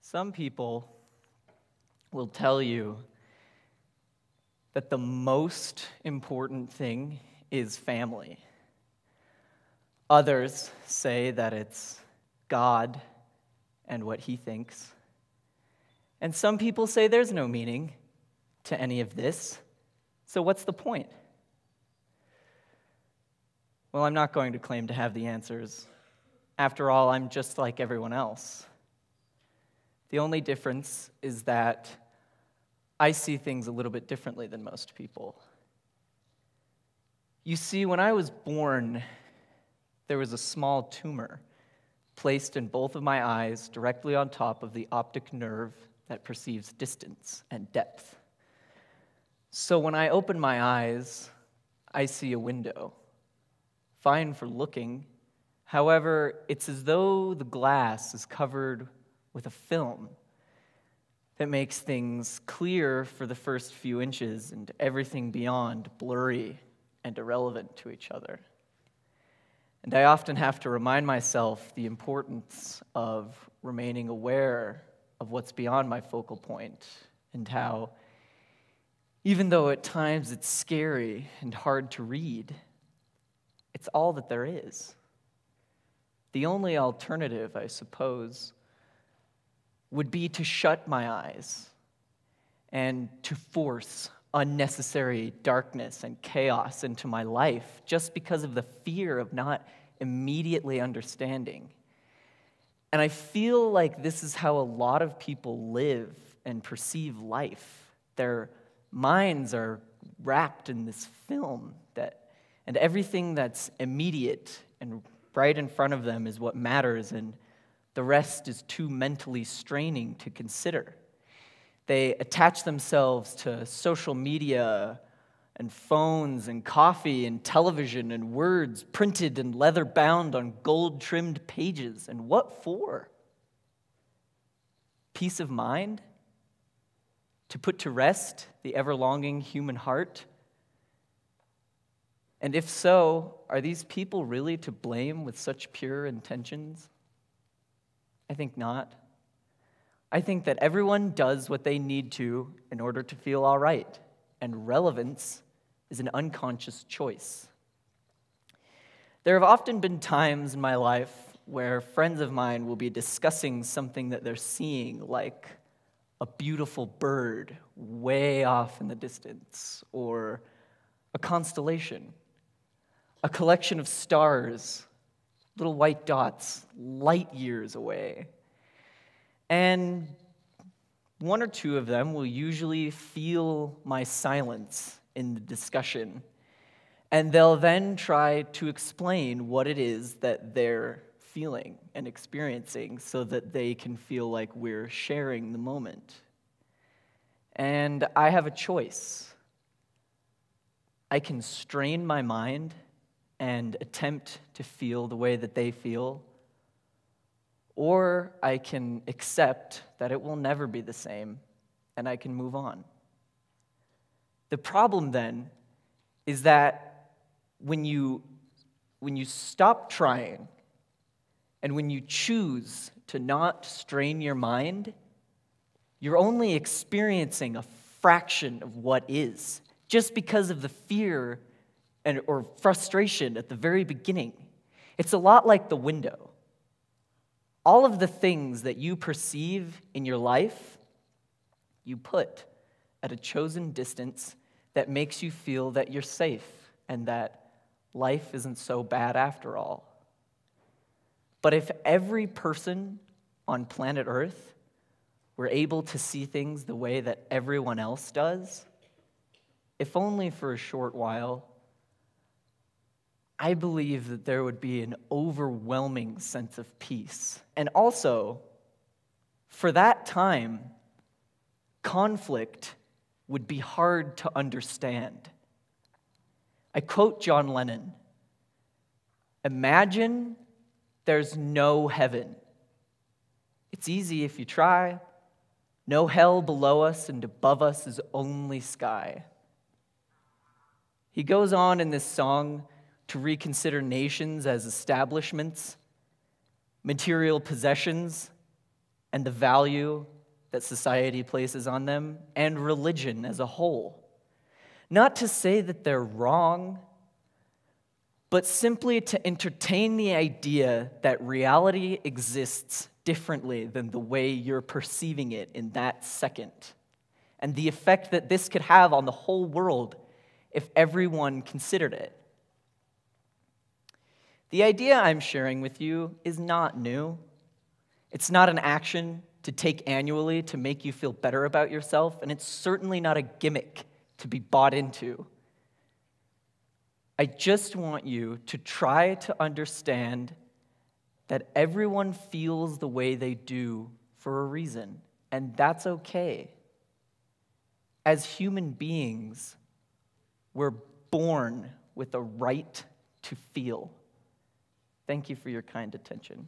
Some people will tell you that the most important thing is family. Others say that it's God and what he thinks. And some people say there's no meaning to any of this, so what's the point? Well, I'm not going to claim to have the answers. After all, I'm just like everyone else. The only difference is that I see things a little bit differently than most people. You see, when I was born, there was a small tumor placed in both of my eyes directly on top of the optic nerve that perceives distance and depth. So when I open my eyes, I see a window. Fine for looking. However, it's as though the glass is covered with a film that makes things clear for the first few inches and everything beyond blurry and irrelevant to each other. And I often have to remind myself the importance of remaining aware of what's beyond my focal point and how, even though at times it's scary and hard to read, it's all that there is. The only alternative, I suppose, would be to shut my eyes and to force unnecessary darkness and chaos into my life just because of the fear of not immediately understanding. And I feel like this is how a lot of people live and perceive life. Their minds are wrapped in this film and everything that's immediate and right in front of them is what matters, and the rest is too mentally straining to consider. They attach themselves to social media and phones and coffee and television and words printed and leather-bound on gold-trimmed pages. And what for? Peace of mind? To put to rest the ever-longing human heart? And if so, are these people really to blame with such pure intentions? I think not. I think that everyone does what they need to in order to feel all right, and relevance is an unconscious choice. There have often been times in my life where friends of mine will be discussing something that they're seeing, like a beautiful bird way off in the distance, or a constellation, a collection of stars, little white dots, light years away. And one or two of them will usually feel my silence in the discussion, and they'll then try to explain what it is that they're feeling and experiencing so that they can feel like we're sharing the moment. And I have a choice. I can strain my mind and attempt to feel the way that they feel, or I can accept that it will never be the same, and I can move on. The problem then is that when you stop trying, and when you choose to not strain your mind, you're only experiencing a fraction of what is, just because of the fear or frustration at the very beginning. It's a lot like the window. All of the things that you perceive in your life, you put at a chosen distance that makes you feel that you're safe and that life isn't so bad after all. But if every person on planet Earth were able to see things the way that everyone else does, if only for a short while, I believe that there would be an overwhelming sense of peace. And also, for that time, conflict would be hard to understand. I quote John Lennon, "Imagine there's no heaven. It's easy if you try. No hell below us, and above us is only sky." He goes on in this song to reconsider nations as establishments, material possessions, and the value that society places on them, and religion as a whole. Not to say that they're wrong, but simply to entertain the idea that reality exists differently than the way you're perceiving it in that second, and the effect that this could have on the whole world if everyone considered it. The idea I'm sharing with you is not new. It's not an action to take annually to make you feel better about yourself, and it's certainly not a gimmick to be bought into. I just want you to try to understand that everyone feels the way they do for a reason, and that's okay. As human beings, we're born with a right to feel. Thank you for your kind attention.